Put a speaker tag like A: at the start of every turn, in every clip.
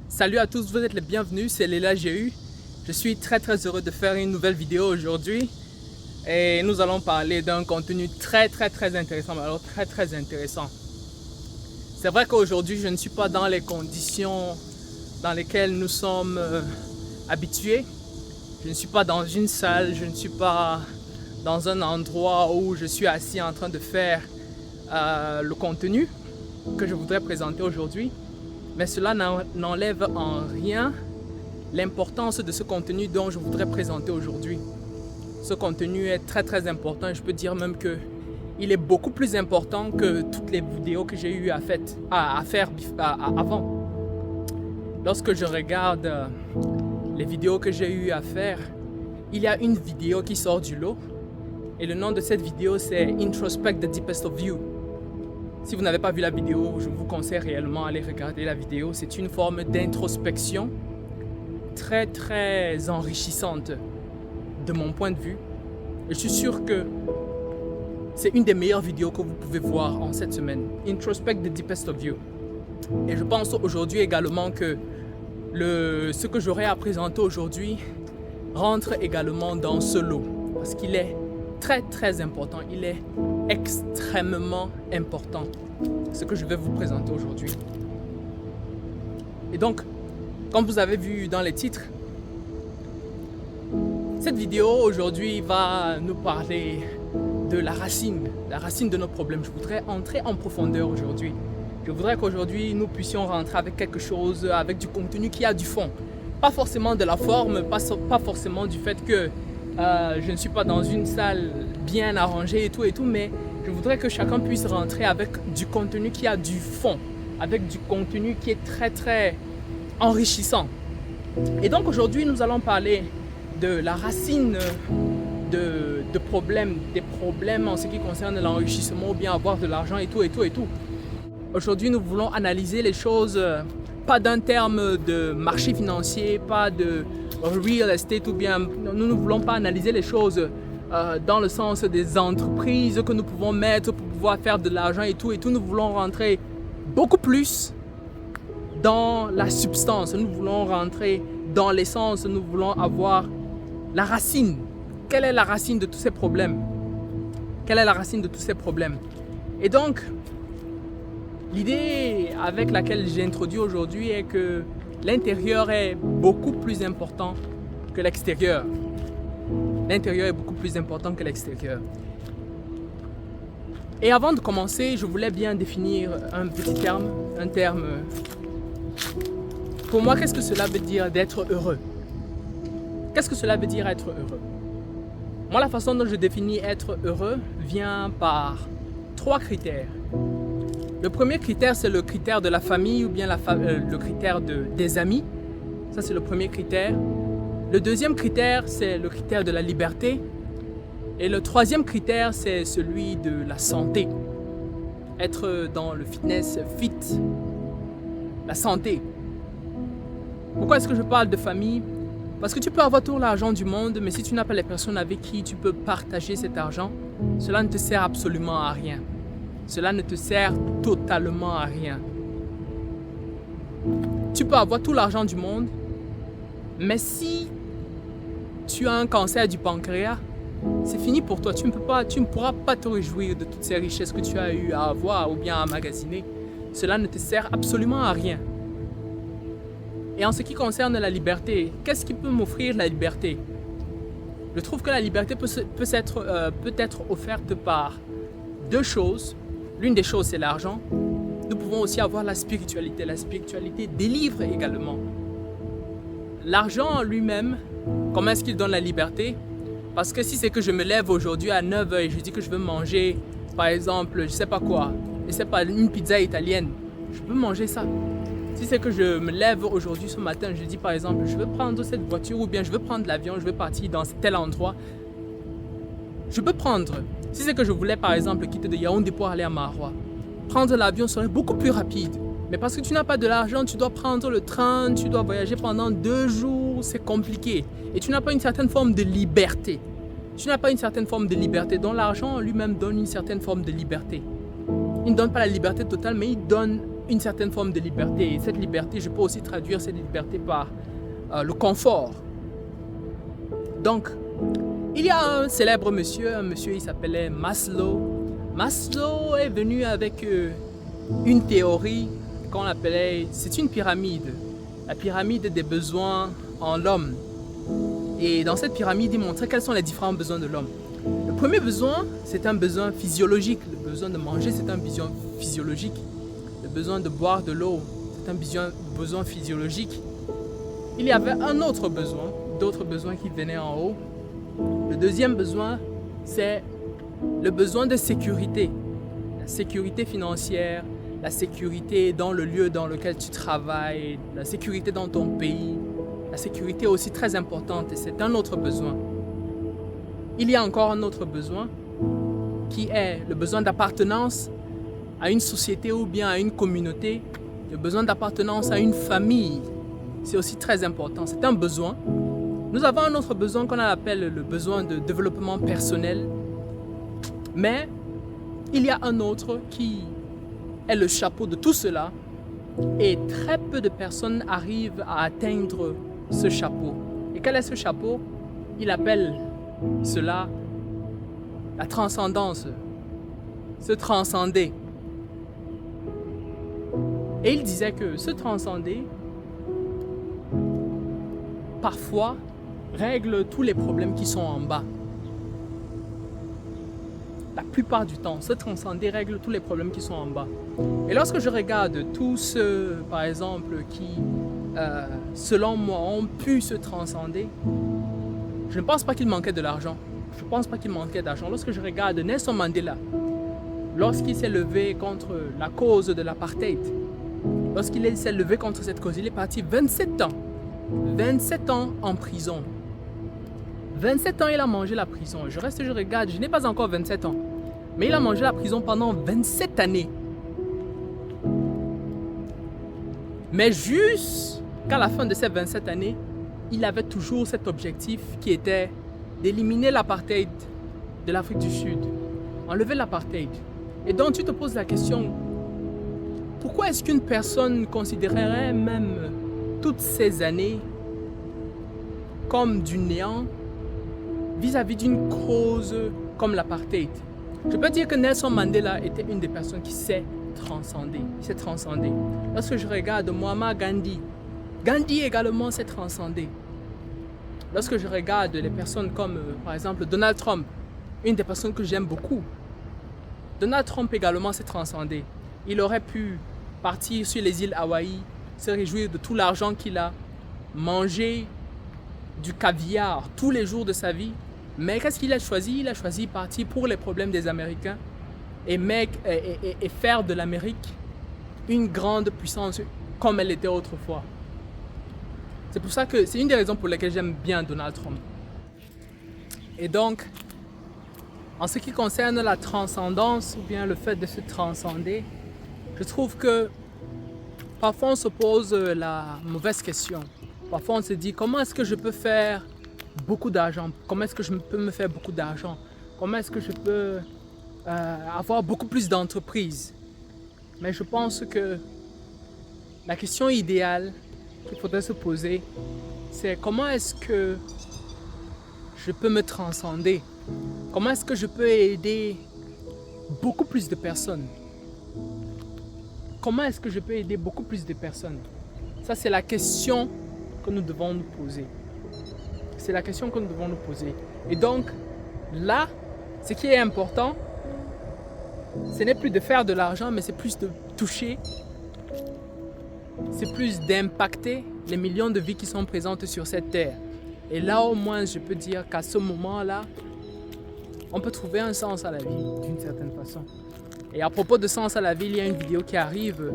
A: Salut à tous, vous êtes les bienvenus, c'est Léla GU. Je suis très heureux de faire une nouvelle vidéo aujourd'hui et nous allons parler d'un contenu très intéressant, mais alors très intéressant. C'est vrai qu'aujourd'hui je ne suis pas dans les conditions dans lesquelles nous sommes habitués. Je ne suis pas dans une salle, je ne suis pas dans un endroit où je suis assis en train de faire le contenu que je voudrais présenter aujourd'hui. Mais cela n'enlève en rien l'importance de ce contenu dont je voudrais présenter aujourd'hui. Ce contenu est très important et je peux dire même qu'il est beaucoup plus important que toutes les vidéos que j'ai eu à faire avant. Lorsque je regarde les vidéos que j'ai eu à faire, il y a une vidéo qui sort du lot et le nom de cette vidéo c'est Introspect the Deepest of You. Si vous n'avez pas vu la vidéo, je vous conseille réellement d'aller regarder la vidéo. C'est une forme d'introspection très enrichissante de mon point de vue. Et je suis sûr que c'est une des meilleures vidéos que vous pouvez voir en cette semaine. Introspect the Deepest of You. Et je pense aujourd'hui également que ce que j'aurai à présenter aujourd'hui rentre également dans ce lot. Parce qu'il est très important, il est extrêmement important ce que je vais vous présenter aujourd'hui. Et donc, comme vous avez vu dans les titres, cette vidéo aujourd'hui va nous parler de la racine de nos problèmes. Je voudrais entrer en profondeur aujourd'hui. Je voudrais qu'aujourd'hui nous puissions rentrer avec quelque chose, avec du contenu qui a du fond. Pas forcément de la forme, pas forcément du fait que je ne suis pas dans une salle bien arrangée et tout, mais je voudrais que chacun puisse rentrer avec du contenu qui a du fond, avec du contenu qui est très enrichissant. Et donc aujourd'hui, nous allons parler de la racine des problèmes en ce qui concerne l'enrichissement ou bien avoir de l'argent et tout. Aujourd'hui, nous voulons analyser les choses, pas d'un terme de marché financier, pas de real estate ou bien, nous ne voulons pas analyser les choses dans le sens des entreprises que nous pouvons mettre pour pouvoir faire de l'argent et tout. Nous voulons rentrer beaucoup plus dans la substance, nous voulons rentrer dans l'essence, nous voulons avoir la racine. Quelle est la racine de tous ces problèmes? Quelle est la racine de tous ces problèmes? Et donc, l'idée avec laquelle j'ai introduit aujourd'hui est que l'intérieur est beaucoup plus important que l'extérieur. L'intérieur est beaucoup plus important que l'extérieur. Et avant de commencer, je voulais bien définir un petit terme, Pour moi, qu'est-ce que cela veut dire d'être heureux? Qu'est-ce que cela veut dire être heureux? Moi, la façon dont je définis être heureux vient par 3 critères. Le premier critère, c'est le critère de la famille ou bien le critère des amis. Ça, c'est le premier critère. Le deuxième critère, c'est le critère de la liberté. Et le troisième critère, c'est celui de la santé. Être dans le fitness, fit, la santé. Pourquoi est-ce que je parle de famille? Parce que tu peux avoir tout l'argent du monde, mais si tu n'as pas les personnes avec qui tu peux partager cet argent, cela ne te sert absolument à rien. Cela ne te sert totalement à rien. Tu peux avoir tout l'argent du monde, mais si tu as un cancer du pancréas, c'est fini pour toi. Tu ne pourras pas te réjouir de toutes ces richesses que tu as eu à avoir ou bien à emmagasiner. Cela ne te sert absolument à rien. Et en ce qui concerne la liberté, qu'est-ce qui peut m'offrir la liberté? Je trouve que la liberté peut être offerte par 2 choses. L'une des choses, c'est l'argent. Nous pouvons aussi avoir la spiritualité. La spiritualité délivre également. L'argent en lui-même, comment est-ce qu'il donne la liberté? Parce que si c'est que je me lève aujourd'hui à 9h et je dis que je veux manger, par exemple, je sais pas quoi, une pizza italienne, je peux manger ça. Si c'est que je me lève aujourd'hui ce matin, je dis par exemple, je veux prendre cette voiture ou bien je veux prendre l'avion, je veux partir dans tel endroit, je peux prendre. Si c'est que je voulais par exemple quitter de Yaoundé pour aller à Maroua, prendre l'avion serait beaucoup plus rapide. Mais parce que tu n'as pas de l'argent, tu dois prendre le train, tu dois voyager pendant 2 jours, c'est compliqué. Et tu n'as pas une certaine forme de liberté. Donc l'argent lui-même donne une certaine forme de liberté. Il ne donne pas la liberté totale, mais il donne une certaine forme de liberté. Et cette liberté, je peux aussi traduire cette liberté par le confort. Donc, il y a un célèbre monsieur, il s'appelait Maslow. Maslow est venu avec une théorie qu'on appelait, c'est une pyramide, la pyramide des besoins en l'homme. Et dans cette pyramide, il montrait quels sont les différents besoins de l'homme. Le premier besoin, c'est un besoin physiologique. Le besoin de manger, c'est un besoin physiologique. Le besoin de boire de l'eau, c'est un besoin physiologique. Il y avait un autre besoin, d'autres besoins qui venaient en haut. Le deuxième besoin, c'est le besoin de sécurité. La sécurité financière, la sécurité dans le lieu dans lequel tu travailles, la sécurité dans ton pays. La sécurité est aussi très importante et c'est un autre besoin. Il y a encore un autre besoin qui est le besoin d'appartenance à une société ou bien à une communauté, le besoin d'appartenance à une famille. C'est aussi très important, c'est un besoin. Nous avons un autre besoin qu'on appelle le besoin de développement personnel, mais il y a un autre qui est le chapeau de tout cela et très peu de personnes arrivent à atteindre ce chapeau. Et quel est ce chapeau? Il appelle cela la transcendance, se transcender. Et il disait que se transcender, parfois, règle tous les problèmes qui sont en bas. La plupart du temps, se transcender règle tous les problèmes qui sont en bas. Et lorsque je regarde tous ceux, par exemple, qui, selon moi, ont pu se transcender, je ne pense pas qu'il manquait de l'argent. Je ne pense pas qu'il manquait d'argent. Lorsque je regarde Nelson Mandela, lorsqu'il s'est levé contre la cause de l'apartheid, lorsqu'il s'est levé contre cette cause, il est parti 27 ans. 27 ans en prison. 27 ans, il a mangé la prison. Je regarde, je n'ai pas encore 27 ans. Mais il a mangé la prison pendant 27 années. Mais jusqu'à la fin de ces 27 années, il avait toujours cet objectif qui était d'éliminer l'apartheid de l'Afrique du Sud. Enlever l'apartheid. Et donc tu te poses la question, pourquoi est-ce qu'une personne considérerait même toutes ces années comme du néant vis-à-vis d'une cause comme l'apartheid? Je peux dire que Nelson Mandela était une des personnes qui s'est transcendée. Lorsque je regarde Muammar Gandhi, Gandhi également s'est transcendé. Lorsque je regarde les personnes comme par exemple Donald Trump, une des personnes que j'aime beaucoup, Donald Trump également s'est transcendé. Il aurait pu partir sur les îles Hawaï, se réjouir de tout l'argent qu'il a, manger du caviar tous les jours de sa vie. Mais qu'est-ce qu'il a choisi? Il a choisi partir pour les problèmes des Américains et faire de l'Amérique une grande puissance comme elle était autrefois. C'est pour ça que c'est une des raisons pour lesquelles j'aime bien Donald Trump. Et donc, en ce qui concerne la transcendance ou bien le fait de se transcender, je trouve que parfois on se pose la mauvaise question. Parfois on se dit comment est-ce que je peux faire beaucoup d'argent? Comment est-ce que je peux me faire beaucoup d'argent? Comment est-ce que je peux avoir beaucoup plus d'entreprises? Mais je pense que la question idéale qu'il faudrait se poser, c'est comment est-ce que je peux me transcender? Comment est-ce que je peux aider beaucoup plus de personnes? Comment est-ce que je peux aider beaucoup plus de personnes? Ça, c'est la question que nous devons nous poser. C'est la question que nous devons nous poser. Et donc, là, ce qui est important, ce n'est plus de faire de l'argent, mais c'est plus de toucher, c'est plus d'impacter les millions de vies qui sont présentes sur cette terre. Et là, au moins, je peux dire qu'à ce moment-là, on peut trouver un sens à la vie, d'une certaine façon. Et à propos de sens à la vie, il y a une vidéo qui arrive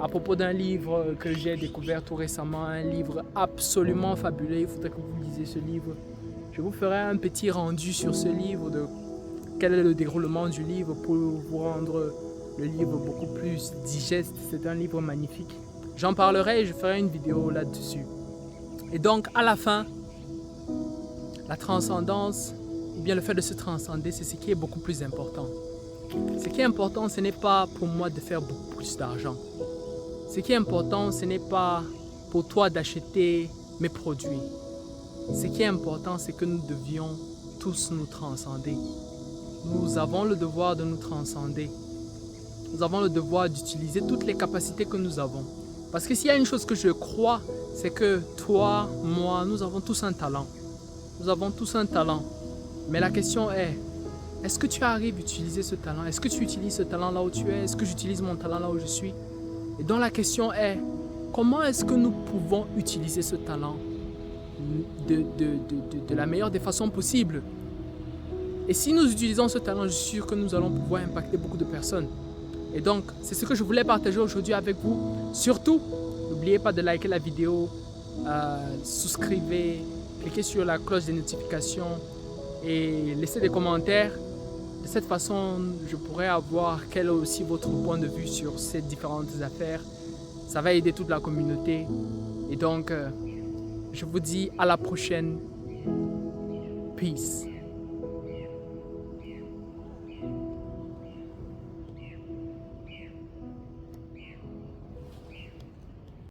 A: à propos d'un livre que j'ai découvert tout récemment, un livre absolument fabuleux. Il faudrait que vous lisiez ce livre. Je vous ferai un petit rendu sur ce livre, de quel est le déroulement du livre pour vous rendre le livre beaucoup plus digeste. C'est un livre magnifique. J'en parlerai et je ferai une vidéo là-dessus. Et donc, à la fin, la transcendance, ou bien le fait de se transcender, c'est ce qui est beaucoup plus important. Ce qui est important, ce n'est pas pour moi de faire beaucoup plus d'argent. Ce qui est important, ce n'est pas pour toi d'acheter mes produits. Ce qui est important, c'est que nous devions tous nous transcender. Nous avons le devoir de nous transcender. Nous avons le devoir d'utiliser toutes les capacités que nous avons. Parce que s'il y a une chose que je crois, c'est que toi, moi, nous avons tous un talent. Nous avons tous un talent. Mais la question est-ce que tu arrives à utiliser ce talent? Est-ce que tu utilises ce talent là où tu es? Est-ce que j'utilise mon talent là où je suis? Et donc la question est, comment est-ce que nous pouvons utiliser ce talent de la meilleure des façons possibles? Et si nous utilisons ce talent, je suis sûr que nous allons pouvoir impacter beaucoup de personnes. Et donc, c'est ce que je voulais partager aujourd'hui avec vous. Surtout, n'oubliez pas de liker la vidéo, souscrivez, cliquez sur la cloche des notifications et laissez des commentaires. De cette façon, je pourrais avoir quel est aussi votre point de vue sur ces différentes affaires. Ça va aider toute la communauté. Et donc, je vous dis à la prochaine. Peace.